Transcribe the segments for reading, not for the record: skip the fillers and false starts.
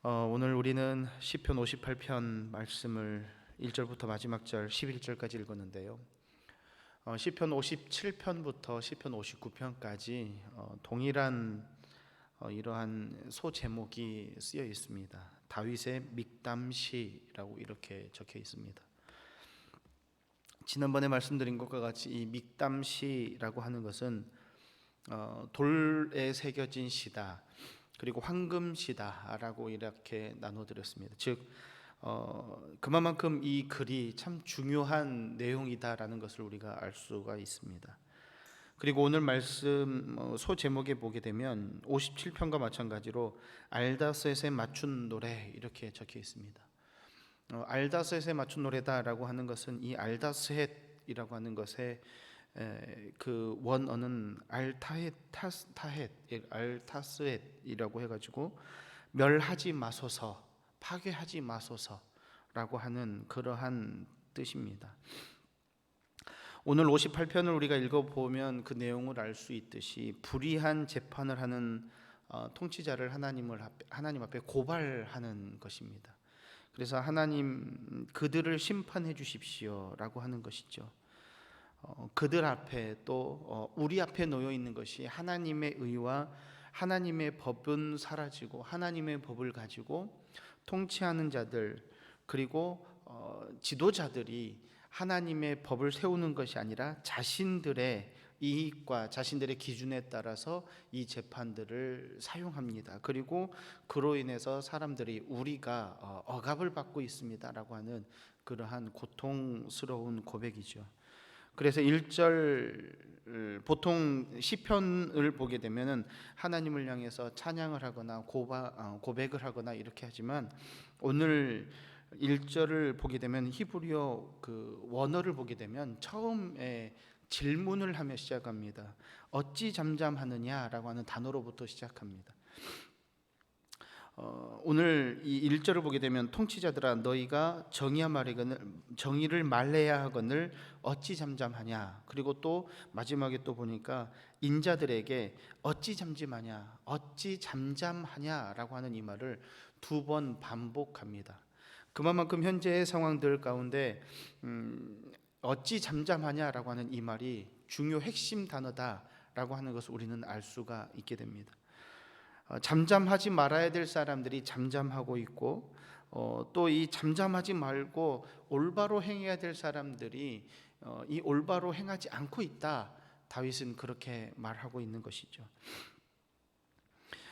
오늘 우리는 시편 58편 말씀을 1절부터 마지막 절 11절까지 읽었는데요. 시편 57편부터 시편 59편까지 동일한 이러한 소제목이 쓰여 있습니다. 다윗의 믹담시라고 이렇게 적혀 있습니다. 지난번에 말씀드린 것과 같이 이 믹담시라고 하는 것은 돌에 새겨진 시다, 그리고 황금시다라고 이렇게 나눠드렸습니다. 즉 그만큼 이 글이 참 중요한 내용이다라는 것을 우리가 알 수가 있습니다. 그리고 오늘 말씀 소제목에 보게 되면 57편과 마찬가지로 알다셋에 맞춘 노래 이렇게 적혀 있습니다. 알다셋에 맞춘 노래다라고 하는 것은 이 알다셋이라고 하는 것의 그 원어는 알타스헷이라고 해가지고 멸하지 마소서, 파괴하지 마소서라고 하는 그러한 뜻입니다. 오늘 58편을 우리가 읽어보면 그 내용을 알 수 있듯이 불의한 재판을 하는 통치자를 하나님 앞에 고발하는 것입니다. 그래서 하나님 그들을 심판해 주십시오라고 하는 것이죠. 그들 앞에 또 우리 앞에 놓여 있는 것이 하나님의 의와 하나님의 법은 사라지고 하나님의 법을 가지고 통치하는 자들, 그리고 지도자들이 하나님의 법을 세우는 것이 아니라 자신들의 이익과 자신들의 기준에 따라서 이 재판들을 사용합니다. 그리고 그로 인해서 사람들이 우리가 억압을 받고 있습니다라고 하는 그러한 고통스러운 고백이죠. 그래서 1절 보통 시편을 보게 되면은 하나님을 향해서 찬양을 하거나 고백을 하거나 이렇게 하지만 오늘 1절을 보게 되면 히브리어 그 원어를 보게 되면 처음에 질문을 하며 시작합니다. 어찌 잠잠하느냐라고 하는 단어로부터 시작합니다. 오늘 이 1절을 보게 되면 통치자들아 너희가 정의를 말해야 하거늘 어찌 잠잠하냐, 그리고 또 마지막에 또 보니까 인자들에게 어찌 잠잠하냐라고 하는 이 말을 2번 반복합니다. 그만큼 현재의 상황들 가운데 어찌 잠잠하냐라고 하는 이 말이 중요 핵심 단어다라고 하는 것을 우리는 알 수가 있게 됩니다. 잠잠하지 말아야 될 사람들이 잠잠하고 있고 또 이 잠잠하지 말고 올바로 행해야 될 사람들이 이 올바로 행하지 않고 있다. 다윗은 그렇게 말하고 있는 것이죠.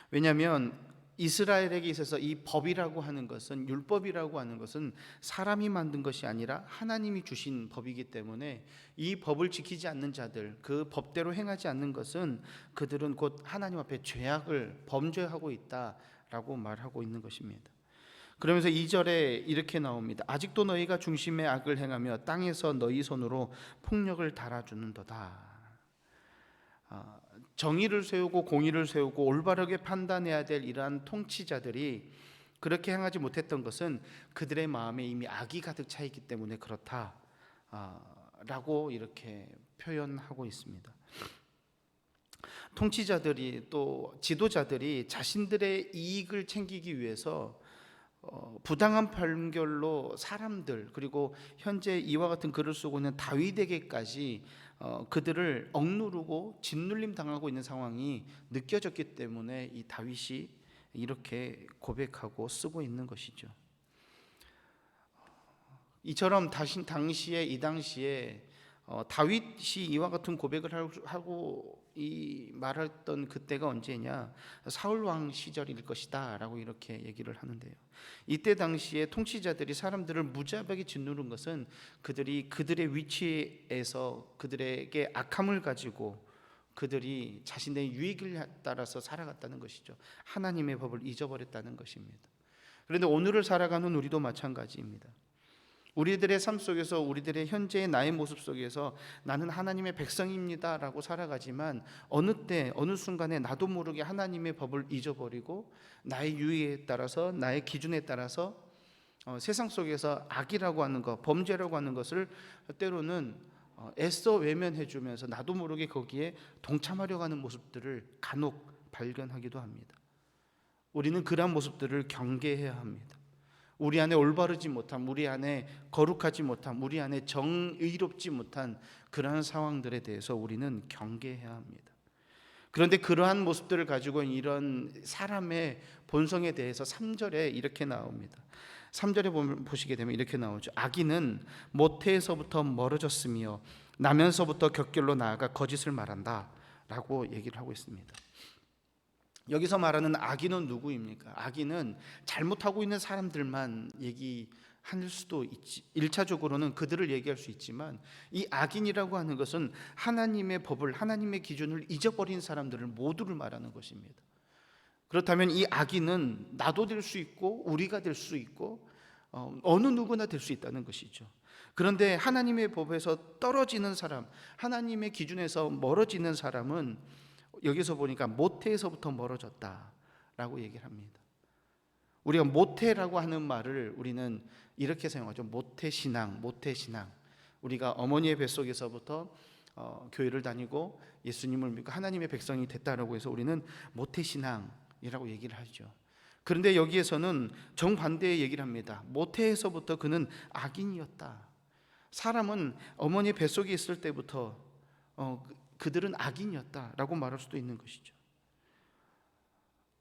왜냐하면 이스라엘에게 있어서 이 법이라고 하는 것은, 율법이라고 하는 것은 사람이 만든 것이 아니라 하나님이 주신 법이기 때문에 이 법을 지키지 않는 자들, 그 법대로 행하지 않는 것은 그들은 곧 하나님 앞에 죄악을 범죄하고 있다라고 말하고 있는 것입니다. 그러면서 2절에 이렇게 나옵니다. 아직도 너희가 중심의 악을 행하며 땅에서 너희 손으로 폭력을 달아주는도다. 정의를 세우고 공의를 세우고 올바르게 판단해야 될 이러한 통치자들이 그렇게 행하지 못했던 것은 그들의 마음에 이미 악이 가득 차 있기 때문에 그렇다 라고 이렇게 표현하고 있습니다. 통치자들이 또 지도자들이 자신들의 이익을 챙기기 위해서 부당한 판결로 사람들, 그리고 현재 이와 같은 글을 쓰고 있는 다윗에게까지 그들을 억누르고 짓눌림 당하고 있는 상황이 느껴졌기 때문에 이 다윗이 이렇게 고백하고 쓰고 있는 것이죠. 이처럼 이 당시에 다윗이 이와 같은 고백을 하고 이 말했던 그때가 언제냐, 사울 왕 시절일 것이다 라고 이렇게 얘기를 하는데요. 이때 당시에 통치자들이 사람들을 무자비하게 짓누른 것은 그들이 그들의 위치에서 그들에게 악함을 가지고 그들이 자신의 유익을 따라서 살아갔다는 것이죠. 하나님의 법을 잊어버렸다는 것입니다. 그런데 오늘을 살아가는 우리도 마찬가지입니다. 우리들의 삶 속에서, 우리들의 현재의 나의 모습 속에서 나는 하나님의 백성입니다 라고 살아가지만 어느 때 어느 순간에 나도 모르게 하나님의 법을 잊어버리고 나의 유의에 따라서, 나의 기준에 따라서 세상 속에서 악이라고 하는 것, 범죄라고 하는 것을 때로는 애써 외면해 주면서 나도 모르게 거기에 동참하려고 하는 모습들을 간혹 발견하기도 합니다. 우리는 그러한 모습들을 경계해야 합니다. 우리 안에 올바르지 못함, 우리 안에 거룩하지 못함, 우리 안에 정의롭지 못한 그러한 상황들에 대해서 우리는 경계해야 합니다. 그런데 그러한 모습들을 가지고 이런 사람의 본성에 대해서 3절에 이렇게 나옵니다. 3절에 보시게 되면 이렇게 나오죠. 악인은 모태에서부터 멀어졌으며 나면서부터 격결로 나아가 거짓을 말한다 라고 얘기를 하고 있습니다. 여기서 말하는 악인은 누구입니까? 악인은 잘못하고 있는 사람들만 얘기할 수도 있지. 1차적으로는 그들을 얘기할 수 있지만 이 악인이라고 하는 것은 하나님의 법을, 하나님의 기준을 잊어버린 사람들을 모두를 말하는 것입니다. 그렇다면 이 악인은 나도 될 수 있고 우리가 될 수 있고 어느 누구나 될 수 있다는 것이죠. 그런데 하나님의 법에서 떨어지는 사람, 하나님의 기준에서 멀어지는 사람은 여기서 보니까 모태에서부터 멀어졌다라고 얘기를 합니다. 우리가 모태라고 하는 말을 우리는 이렇게 사용하죠. 모태신앙, 모태신앙. 우리가 어머니의 뱃속에서부터 교회를 다니고 예수님을 믿고 하나님의 백성이 됐다라고 해서 우리는 모태신앙이라고 얘기를 하죠. 그런데 여기에서는 정반대의 얘기를 합니다. 모태에서부터 그는 악인이었다. 사람은 어머니 뱃속에 있을 때부터 그들은 악인이었다라고 말할 수도 있는 것이죠.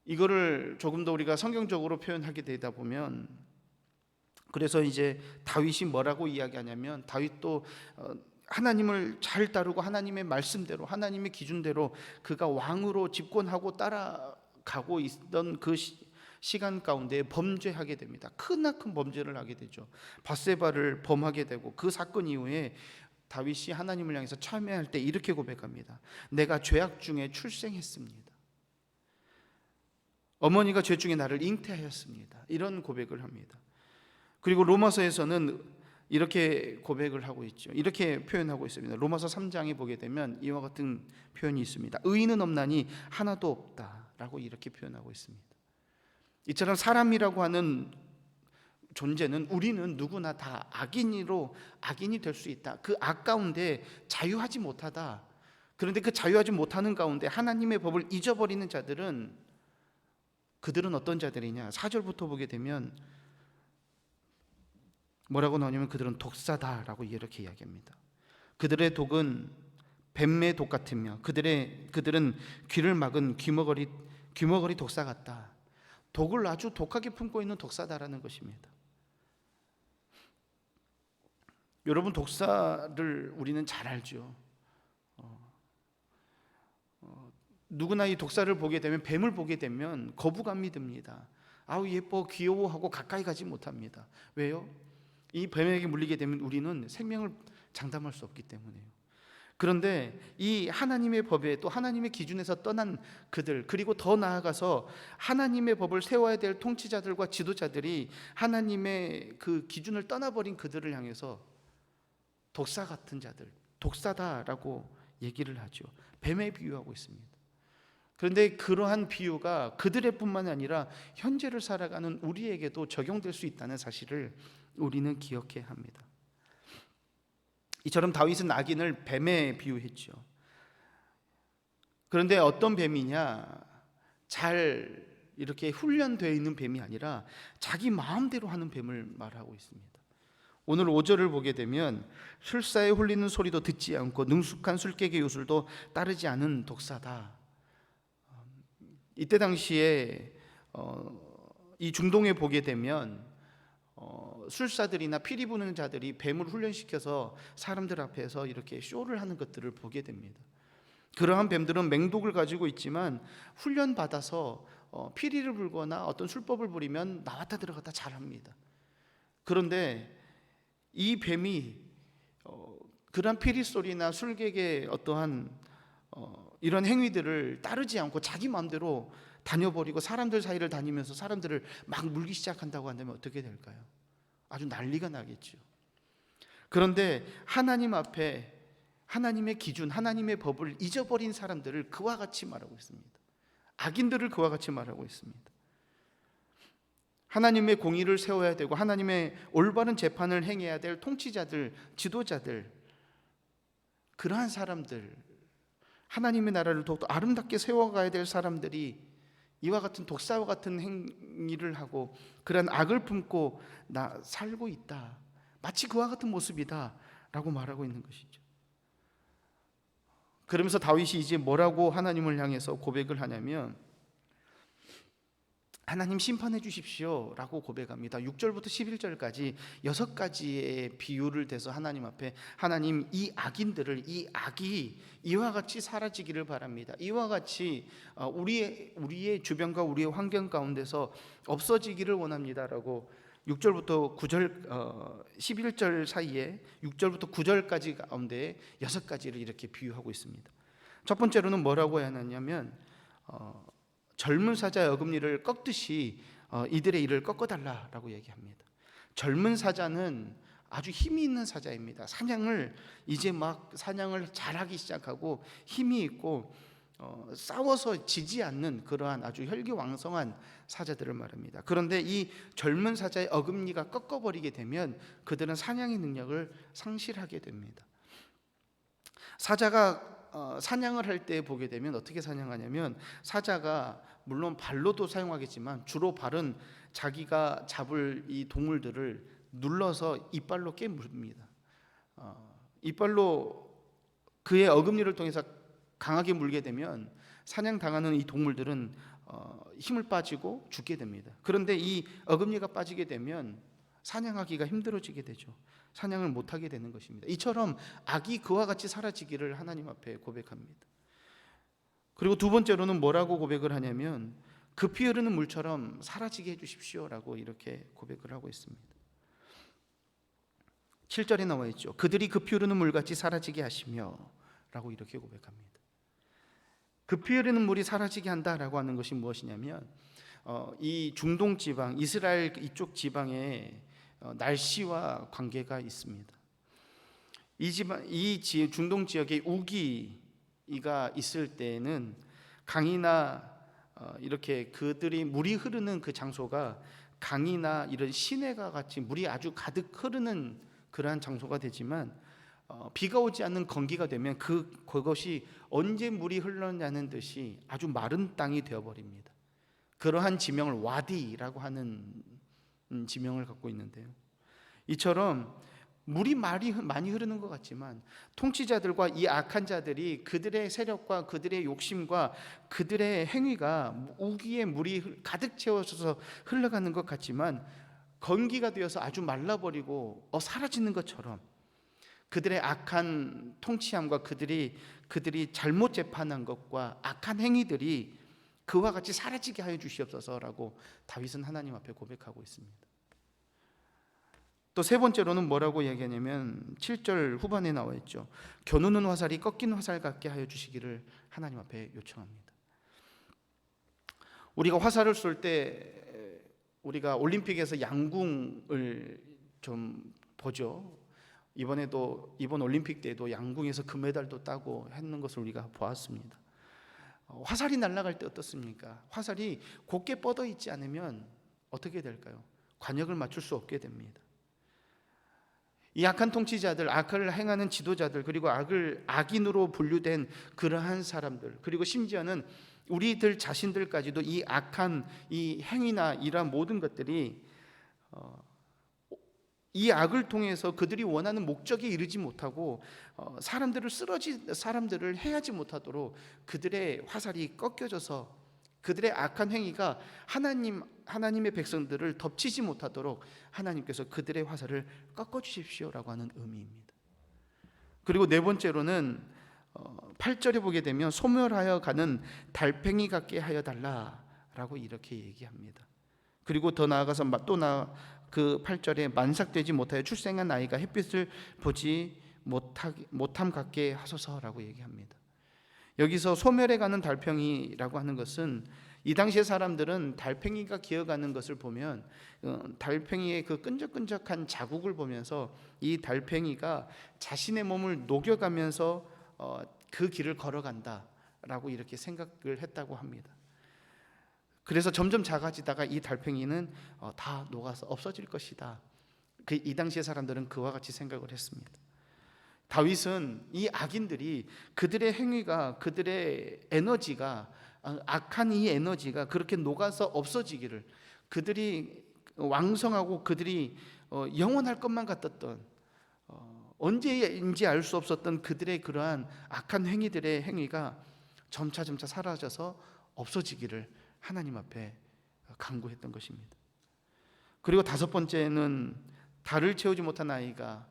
이거를 조금 더 우리가 성경적으로 표현하게 되다 보면, 그래서 이제 다윗이 뭐라고 이야기하냐면, 다윗도 하나님을 잘 따르고 하나님의 말씀대로, 하나님의 기준대로 그가 왕으로 집권하고 따라가고 있던 그 시간 가운데 범죄하게 됩니다. 크나큰 범죄를 하게 되죠. 밧세바를 범하게 되고, 그 사건 이후에 다윗이 하나님을 향해서 참회할 때 이렇게 고백합니다. 내가 죄악 중에 출생했습니다. 어머니가 죄 중에 나를 잉태하였습니다. 이런 고백을 합니다. 그리고 로마서에서는 이렇게 고백을 하고 있죠. 이렇게 표현하고 있습니다. 로마서 3장에 보게 되면 이와 같은 표현이 있습니다. 의인은 없나니 하나도 없다라고 이렇게 표현하고 있습니다. 이처럼 사람이라고 하는 존재는, 우리는 누구나 다 악인이 될 수 있다. 그 악 가운데 자유하지 못하다. 그런데 그 자유하지 못하는 가운데 하나님의 법을 잊어버리는 자들은, 그들은 어떤 자들이냐? 4절부터 보게 되면 뭐라고 나오냐면 그들은 독사다라고 이렇게 이야기합니다. 그들의 독은 뱀의 독 같으며 그들은 귀를 막은 귀머거리 독사 같다. 독을 아주 독하게 품고 있는 독사다라는 것입니다. 여러분, 독사를 우리는 잘 알죠. 누구나 이 독사를 보게 되면, 뱀을 보게 되면 거부감이 듭니다. 아우 예뻐, 귀여워하고 가까이 가지 못합니다. 왜요? 이 뱀에게 물리게 되면 우리는 생명을 장담할 수 없기 때문에요. 그런데 이 하나님의 법에, 또 하나님의 기준에서 떠난 그들, 그리고 더 나아가서 하나님의 법을 세워야 될 통치자들과 지도자들이 하나님의 그 기준을 떠나버린 그들을 향해서 독사 같은 자들, 독사다라고 얘기를 하죠. 뱀에 비유하고 있습니다. 그런데 그러한 비유가 그들의 뿐만 아니라 현재를 살아가는 우리에게도 적용될 수 있다는 사실을 우리는 기억해야 합니다. 이처럼 다윗은 악인을 뱀에 비유했죠. 그런데 어떤 뱀이냐? 잘 이렇게 훈련되어 있는 뱀이 아니라 자기 마음대로 하는 뱀을 말하고 있습니다. 오늘 5절을 보게 되면 술사에 홀리는 소리도 듣지 않고 능숙한 술객의 요술도 따르지 않은 독사다. 이때 당시에 이 중동에 보게 되면 술사들이나 피리 부는 자들이 뱀을 훈련시켜서 사람들 앞에서 이렇게 쇼를 하는 것들을 보게 됩니다. 그러한 뱀들은 맹독을 가지고 있지만 훈련받아서 피리를 불거나 어떤 술법을 부리면 나왔다 들어갔다 잘합니다. 그런데 이 뱀이 그러한 피리 소리나 술객의 어떠한 이런 행위들을 따르지 않고 자기 마음대로 다녀버리고 사람들 사이를 다니면서 사람들을 막 물기 시작한다고 한다면 어떻게 될까요? 아주 난리가 나겠죠. 그런데 하나님 앞에 하나님의 기준, 하나님의 법을 잊어버린 사람들을 그와 같이 말하고 있습니다. 악인들을 그와 같이 말하고 있습니다. 하나님의 공의를 세워야 되고 하나님의 올바른 재판을 행해야 될 통치자들, 지도자들, 그러한 사람들, 하나님의 나라를 더욱더 아름답게 세워가야 될 사람들이 이와 같은 독사와 같은 행위를 하고 그런 악을 품고 나 살고 있다. 마치 그와 같은 모습이다 라고 말하고 있는 것이죠. 그러면서 다윗이 이제 뭐라고 하나님을 향해서 고백을 하냐면 하나님 심판해 주십시오 라고 고백합니다. 6절부터 11절까지 6가지의 비유를 대서 하나님 앞에 하나님 이 악인들을 이 악이 이와 같이 사라지기를 바랍니다. 이와 같이 우리의 주변과 우리의 환경 가운데서 없어지기를 원합니다라고 6절부터 9절 11절 사이에 6절부터 9절까지 가운데 6가지를 이렇게 비유하고 있습니다. 첫 번째로는 뭐라고 하냐면 젊은 사자의 어금니를 꺾듯이 이들의 일을 꺾어달라라고 얘기합니다. 젊은 사자는 아주 힘이 있는 사자입니다. 사냥을 이제 막 사냥을 잘하기 시작하고 힘이 있고 싸워서 지지 않는 그러한 아주 혈기왕성한 사자들을 말합니다. 그런데 이 젊은 사자의 어금니가 꺾어버리게 되면 그들은 사냥의 능력을 상실하게 됩니다. 사자가 사냥을 할 때 보게 되면 어떻게 사냥하냐면 사자가 물론 발로도 사용하겠지만 주로 발은 자기가 잡을 이 동물들을 눌러서 이빨로 깨물습니다. 이빨로 그의 어금니를 통해서 강하게 물게 되면 사냥당하는 이 동물들은 힘을 빠지고 죽게 됩니다. 그런데 이 어금니가 빠지게 되면 사냥하기가 힘들어지게 되죠. 사냥을 못하게 되는 것입니다. 이처럼 악이 그와 같이 사라지기를 하나님 앞에 고백합니다. 그리고 두 번째로는 뭐라고 고백을 하냐면 급히 흐르는 물처럼 사라지게 해주십시오라고 이렇게 고백을 하고 있습니다. 7절에 나와 있죠. 그들이 급히 흐르는 물같이 사라지게 하시며 라고 이렇게 고백합니다. 급히 흐르는 물이 사라지게 한다라고 하는 것이 무엇이냐면 이 중동 지방 이스라엘 이쪽 지방에 날씨와 관계가 있습니다. 이 중동 지역에 우기가 있을 때는 강이나 이렇게 그들이 물이 흐르는 그 장소가 강이나 이런 시내가 같이 물이 아주 가득 흐르는 그러한 장소가 되지만 비가 오지 않는 건기가 되면 그것이 언제 물이 흘러냐는 듯이 아주 마른 땅이 되어버립니다. 그러한 지명을 와디라고 하는 지명을 갖고 있는데요. 이처럼 물이 많이 흐르는 것 같지만 통치자들과 이 악한 자들이 그들의 세력과 그들의 욕심과 그들의 행위가 우기에 물이 가득 채워져서 흘러가는 것 같지만 건기가 되어서 아주 말라버리고 사라지는 것처럼 그들의 악한 통치함과 그들이 잘못 재판한 것과 악한 행위들이 그와 같이 사라지게 하여 주시옵소서라고 다윗은 하나님 앞에 고백하고 있습니다. 또 세 번째로는 뭐라고 얘기하냐면 7절 후반에 나와 있죠. 겨누는 화살이 꺾인 화살 같게 하여 주시기를 하나님 앞에 요청합니다. 우리가 화살을 쏠 때 우리가 올림픽에서 양궁을 좀 보죠. 이번 올림픽 때도 양궁에서 금메달도 따고 했는 것을 우리가 보았습니다. 화살이 날아갈 때 어떻습니까? 화살이 곧게 뻗어 있지 않으면 어떻게 될까요? 관역을 맞출 수 없게 됩니다. 이 악한 통치자들, 악을 행하는 지도자들, 그리고 악인으로 분류된 그러한 사람들, 그리고 심지어는 우리들 자신들까지도 이 악한 이 행위나 이러한 모든 것들이 이 악을 통해서 그들이 원하는 목적에 이르지 못하고 사람들을 해하지 못하도록 그들의 화살이 꺾여져서 그들의 악한 행위가 하나님의 백성들을 덮치지 못하도록 하나님께서 그들의 화살을 꺾어 주십시오라고 하는 의미입니다. 그리고 네 번째로는 8절에 보게 되면 소멸하여 가는 달팽이 같게 하여 달라라고 이렇게 얘기합니다. 그리고 더 나아가서 그 8절에 만삭되지 못하여 출생한 아이가 햇빛을 보지 못함 같게 하소서라고 얘기합니다. 여기서 소멸해 가는 달팽이라고 하는 것은 이 당시의 사람들은 달팽이가 기어가는 것을 보면 달팽이의 그 끈적끈적한 자국을 보면서 이 달팽이가 자신의 몸을 녹여가면서 그 길을 걸어간다라고 이렇게 생각을 했다고 합니다. 그래서 점점 작아지다가 이 달팽이는 다 녹아서 없어질 것이다. 이 당시의 사람들은 그와 같이 생각을 했습니다. 다윗은 이 악인들이 그들의 행위가 그들의 에너지가 악한 이 에너지가 그렇게 녹아서 없어지기를, 그들이 왕성하고 그들이 영원할 것만 같았던, 언제인지 알 수 없었던 그들의 그러한 악한 행위들의 행위가 점차 사라져서 없어지기를 하나님 앞에 간구했던 것입니다. 그리고 다섯 번째는 달을 채우지 못한 아이가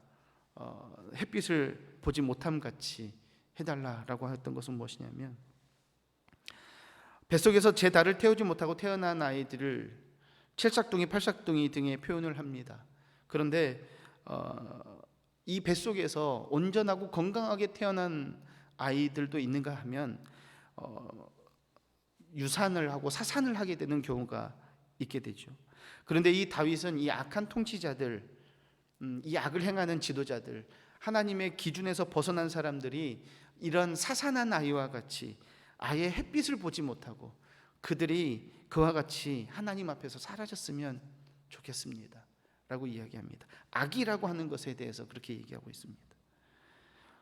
햇빛을 보지 못함 같이 해달라라고 했던 것은 무엇이냐면, 뱃속에서 제 달을 태우지 못하고 태어난 아이들을 칠삭둥이, 팔삭둥이 등의 표현을 합니다. 그런데 이 뱃속에서 온전하고 건강하게 태어난 아이들도 있는가 하면 유산을 하고 사산을 하게 되는 경우가 있게 되죠. 그런데 이 다윗은 이 악한 통치자들, 이 악을 행하는 지도자들, 하나님의 기준에서 벗어난 사람들이 이런 사산한 아이와 같이 아예 햇빛을 보지 못하고 그들이 그와 같이 하나님 앞에서 사라졌으면 좋겠습니다 라고 이야기합니다. 악이라고 하는 것에 대해서 그렇게 얘기하고 있습니다.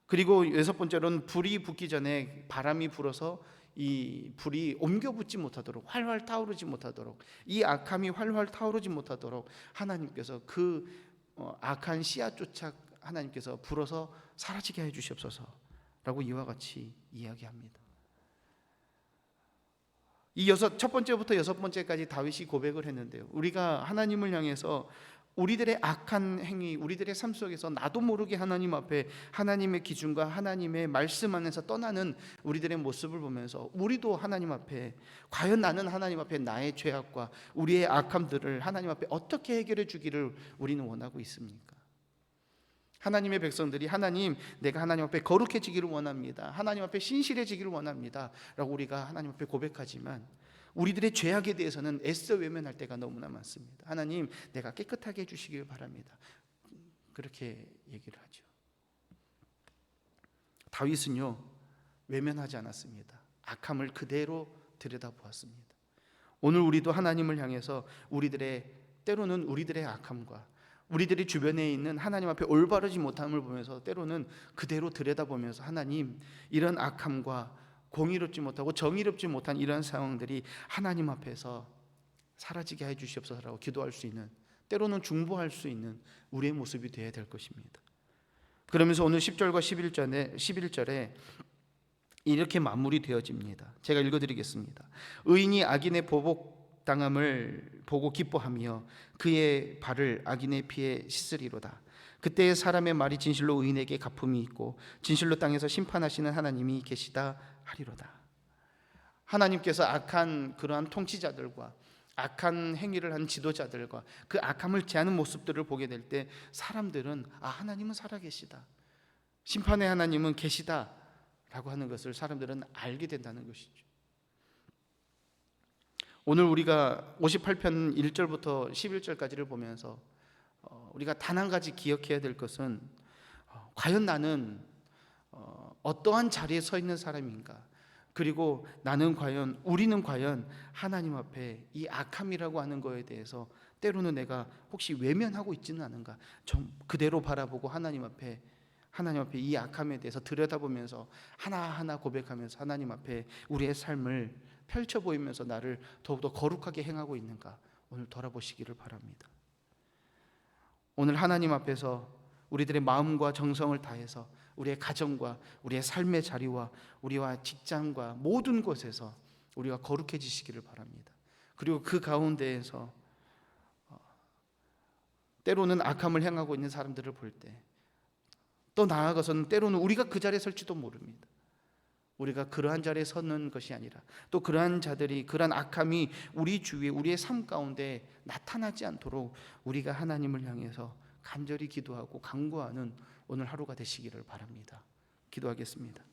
그리고 여섯 번째로는 불이 붙기 전에 바람이 불어서 이 불이 옮겨 붙지 못하도록, 활활 타오르지 못하도록, 이 악함이 활활 타오르지 못하도록 하나님께서 그 악한 씨앗조차 하나님께서 불어서 사라지게 해 주시옵소서라고 이와 같이 이야기합니다. 이 첫 번째부터 여섯 번째까지 다윗이 고백을 했는데요, 우리가 하나님을 향해서 우리들의 악한 행위, 우리들의 삶 속에서 나도 모르게 하나님 앞에 하나님의 기준과 하나님의 말씀 안에서 떠나는 우리들의 모습을 보면서 우리도 하나님 앞에, 과연 나는 하나님 앞에 나의 죄악과 우리의 악함들을 하나님 앞에 어떻게 해결해 주기를 우리는 원하고 있습니까? 하나님의 백성들이 하나님, 내가 하나님 앞에 거룩해지기를 원합니다, 하나님 앞에 신실해지기를 원합니다 라고 우리가 하나님 앞에 고백하지만 우리들의 죄악에 대해서는 애써 외면할 때가 너무나 많습니다. 하나님, 내가 깨끗하게 해주시길 바랍니다, 그렇게 얘기를 하죠. 다윗은요, 외면하지 않았습니다. 악함을 그대로 들여다보았습니다. 오늘 우리도 하나님을 향해서 때로는 우리들의 악함과 우리들이 주변에 있는 하나님 앞에 올바르지 못함을 보면서 때로는 그대로 들여다보면서, 하나님, 이런 악함과 공의롭지 못하고 정의롭지 못한 이런 상황들이 하나님 앞에서 사라지게 해 주시옵소서라고 기도할 수 있는, 때로는 중보할 수 있는 우리의 모습이 되어야 될 것입니다. 그러면서 오늘 10절과 11절에 이렇게 마무리되어집니다. 제가 읽어드리겠습니다. 의인이 악인의 보복당함을 보고 기뻐하며 그의 발을 악인의 피에 씻으리로다. 그때 사람의 말이 진실로 의인에게 갚음이 있고 진실로 땅에서 심판하시는 하나님이 계시다 하리로다. 하나님께서 악한 그러한 통치자들과 악한 행위를 한 지도자들과 그 악함을 제하는 모습들을 보게 될 때 사람들은 하나님은 살아계시다, 심판의 하나님은 계시다 라고 하는 것을 사람들은 알게 된다는 것이죠. 오늘 우리가 58편 1절부터 11절까지를 보면서 우리가 단 한 가지 기억해야 될 것은, 과연 나는 어떠한 자리에 서 있는 사람인가, 그리고 우리는 과연 하나님 앞에 이 악함이라고 하는 거에 대해서 때로는 내가 혹시 외면하고 있지는 않은가, 좀 그대로 바라보고 하나님 앞에 이 악함에 대해서 들여다보면서 하나하나 고백하면서 하나님 앞에 우리의 삶을 펼쳐 보이면서 나를 더욱더 거룩하게 행하고 있는가, 오늘 돌아보시기를 바랍니다. 오늘 하나님 앞에서 우리들의 마음과 정성을 다해서 우리의 가정과 우리의 삶의 자리와 우리와 직장과 모든 곳에서 우리가 거룩해지시기를 바랍니다. 그리고 그 가운데에서 때로는 악함을 행하고 있는 사람들을 볼 때, 또 나아가서는 때로는 우리가 그 자리에 설지도 모릅니다. 우리가 그러한 자리에 서는 것이 아니라 또 그러한 자들이, 그러한 악함이 우리 주위에, 우리의 삶 가운데 나타나지 않도록 우리가 하나님을 향해서 간절히 기도하고 간구하는 오늘 하루가 되시기를 바랍니다. 기도하겠습니다.